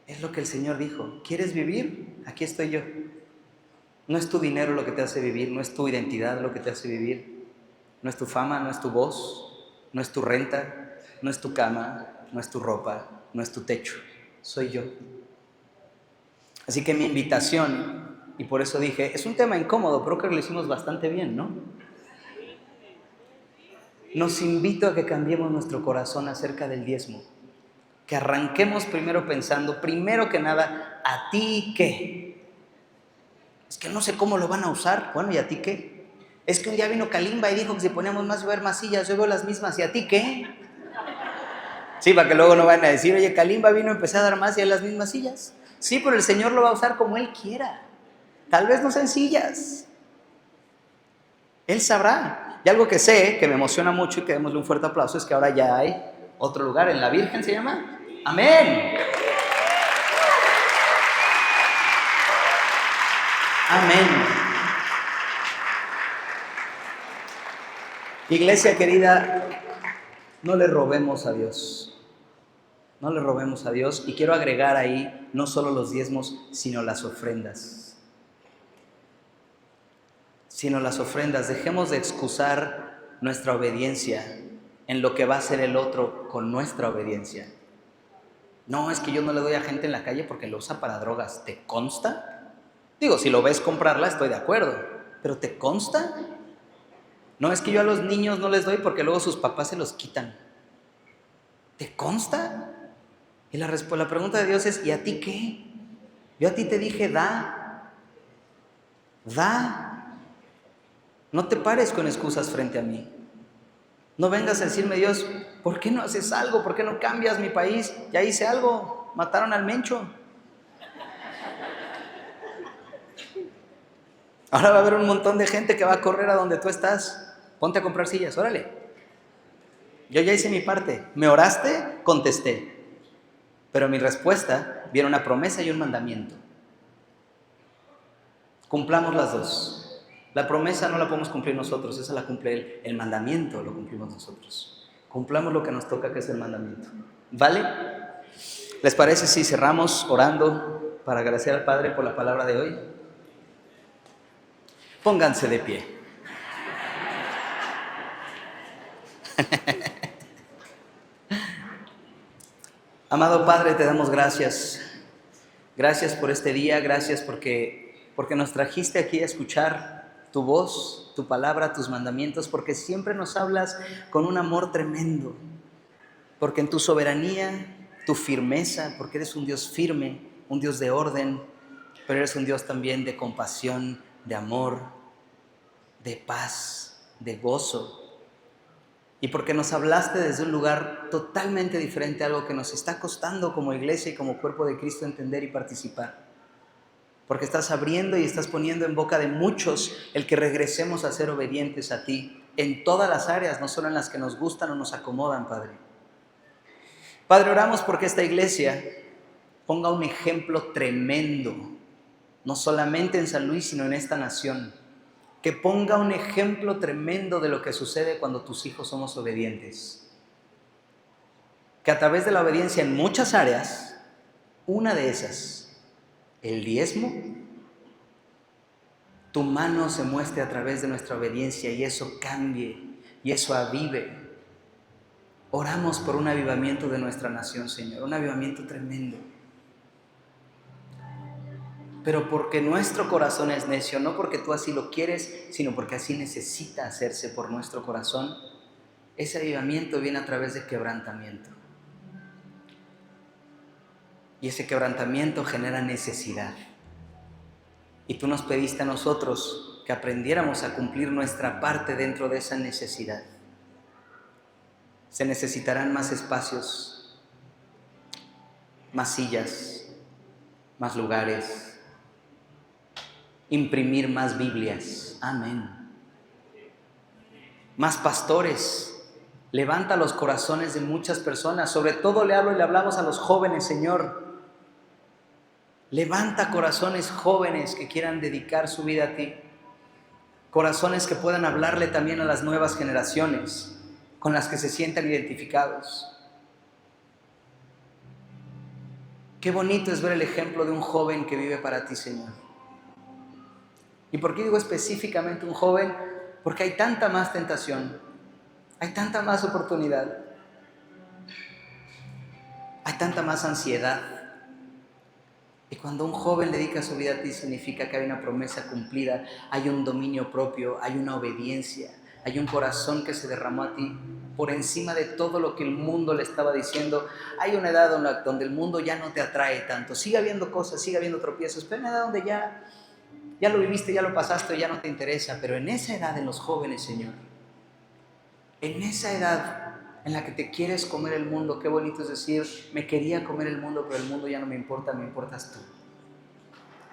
Speaker 1: Es lo que el Señor dijo. ¿Quieres vivir? Aquí estoy yo. No es tu dinero lo que te hace vivir, no es tu identidad lo que te hace vivir, no es tu fama, no es tu voz, no es tu renta, no es tu cama, no es tu ropa, no es tu techo. Soy yo. Así que mi invitación, y por eso dije, es un tema incómodo, pero creo que lo hicimos bastante bien, ¿no? Nos invito a que cambiemos nuestro corazón acerca del diezmo. Que arranquemos primero pensando, primero que nada, ¿a ti qué? Es que no sé cómo lo van a usar. Bueno, ¿y a ti qué? Es que un día vino Kalimba y dijo que si poníamos más iba a haber más sillas, yo veo las mismas, ¿y a ti qué? Sí, para que luego no vayan a decir, oye, Kalimba vino a empezar a dar más y hay las mismas sillas. Sí, pero el Señor lo va a usar como Él quiera. Tal vez no sencillas. Él sabrá. Y algo que sé, que me emociona mucho y que démosle un fuerte aplauso, es que ahora ya hay otro lugar, en la Virgen se llama. ¡Amén! ¡Amén! Iglesia querida, no le robemos a Dios. No le robemos a Dios. Y quiero agregar ahí no solo los diezmos, sino las ofrendas. Dejemos de excusar nuestra obediencia en lo que va a hacer el otro con nuestra obediencia. No, es que yo no le doy a gente en la calle porque lo usa para drogas. ¿Te consta? Digo, si lo ves comprarla, estoy de acuerdo. ¿Pero te consta? No, es que yo a los niños no les doy porque luego sus papás se los quitan. ¿Te consta? Y la pregunta de Dios es, ¿y a ti qué? Yo a ti te dije, da. No te pares con excusas frente a mí. No vengas a decirme, Dios, ¿por qué no haces algo? ¿Por qué no cambias mi país? Ya hice algo, mataron al Mencho. Ahora va a haber un montón de gente que va a correr a donde tú estás. Ponte a comprar sillas, órale. Yo ya hice mi parte. ¿Me oraste? Contesté. Pero mi respuesta viene una promesa y un mandamiento. Cumplamos las dos. La promesa no la podemos cumplir nosotros, esa la cumple Él. El mandamiento lo cumplimos nosotros. Cumplamos lo que nos toca, que es el mandamiento. ¿Vale? ¿Les parece si cerramos orando para agradecer al Padre por la palabra de hoy? Pónganse de pie. Amado Padre, te damos gracias. Gracias por este día, gracias porque nos trajiste aquí a escuchar tu voz, tu palabra, tus mandamientos, porque siempre nos hablas con un amor tremendo, porque en tu soberanía, tu firmeza, porque eres un Dios firme, un Dios de orden, pero eres un Dios también de compasión, de amor, de paz, de gozo. Y porque nos hablaste desde un lugar totalmente diferente, algo que nos está costando como iglesia y como cuerpo de Cristo entender y participar. porque estás abriendo y estás poniendo en boca de muchos el que regresemos a ser obedientes a ti en todas las áreas, no solo en las que nos gustan o nos acomodan, Padre. Padre, oramos porque esta iglesia ponga un ejemplo tremendo, no solamente en San Luis, sino en esta nación. Que ponga un ejemplo tremendo de lo que sucede cuando tus hijos somos obedientes. Que a través de la obediencia en muchas áreas, una de esas, el diezmo, tu mano se muestre a través de nuestra obediencia y eso cambie y eso avive. Oramos por un avivamiento de nuestra nación, Señor, un avivamiento tremendo. Pero porque nuestro corazón es necio, no porque tú así lo quieres, sino porque así necesita hacerse por nuestro corazón, ese avivamiento viene a través de quebrantamiento. Y ese quebrantamiento genera necesidad. Y tú nos pediste a nosotros que aprendiéramos a cumplir nuestra parte dentro de esa necesidad. Se necesitarán más espacios, más sillas, más lugares, imprimir más Biblias. Amén. Más pastores. Levanta los corazones de muchas personas. Sobre todo le hablo y le hablamos a los jóvenes, Señor. Levanta corazones jóvenes que quieran dedicar su vida a ti. Corazones que puedan hablarle también a las nuevas generaciones, con las que se sientan identificados. Qué bonito es ver el ejemplo de un joven que vive para ti, Señor. ¿Y por qué digo específicamente un joven? Porque hay tanta más tentación, hay tanta más oportunidad, hay tanta más ansiedad. Y cuando un joven dedica su vida a ti, significa que hay una promesa cumplida, hay un dominio propio, hay una obediencia, hay un corazón que se derramó a ti por encima de todo lo que el mundo le estaba diciendo. Hay una edad donde el mundo ya no te atrae tanto, sigue habiendo cosas, sigue habiendo tropiezos, pero hay una edad donde ya lo viviste, ya lo pasaste, ya no te interesa. Pero en esa edad de los jóvenes, Señor, en esa edad en la que te quieres comer el mundo, qué bonito es decir, me quería comer el mundo, pero el mundo ya no me importa, me importas tú.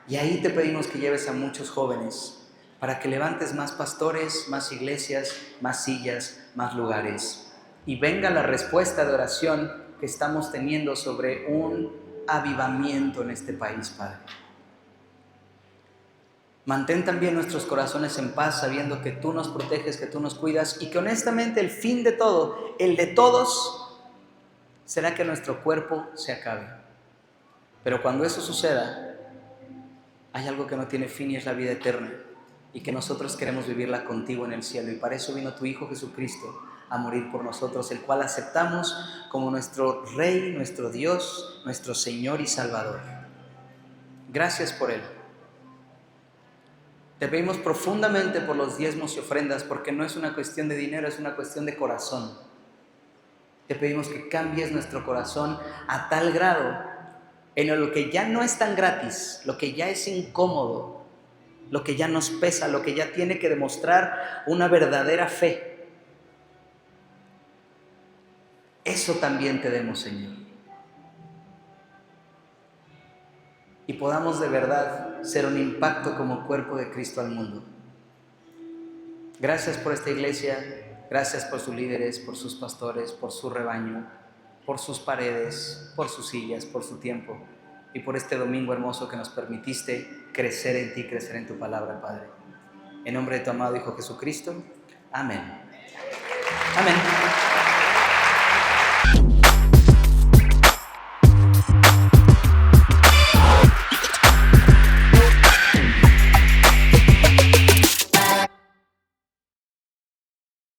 Speaker 1: Y ahí te pedimos que lleves a muchos jóvenes para que levantes más pastores, más iglesias, más sillas, más lugares. Y venga la respuesta de oración que estamos teniendo sobre un avivamiento en este país, Padre. Mantén también nuestros corazones en paz, sabiendo que tú nos proteges, que tú nos cuidas y que honestamente el fin de todo, el de todos, será que nuestro cuerpo se acabe. Pero cuando eso suceda, hay algo que no tiene fin y es la vida eterna y que nosotros queremos vivirla contigo en el cielo. Y para eso vino tu Hijo Jesucristo a morir por nosotros, el cual aceptamos como nuestro Rey, nuestro Dios, nuestro Señor y Salvador. Gracias por Él. Te pedimos profundamente por los diezmos y ofrendas, porque no es una cuestión de dinero, es una cuestión de corazón. Te pedimos que cambies nuestro corazón a tal grado en lo que ya no es tan gratis, lo que ya es incómodo, lo que ya nos pesa, lo que ya tiene que demostrar una verdadera fe. Eso también te demos, Señor. Y podamos de verdad ser un impacto como cuerpo de Cristo al mundo. Gracias por esta iglesia, gracias por sus líderes, por sus pastores, por su rebaño, por sus paredes, por sus sillas, por su tiempo y por este domingo hermoso que nos permitiste crecer en ti, crecer en tu palabra, Padre. En nombre de tu amado Hijo Jesucristo, amén. Amén.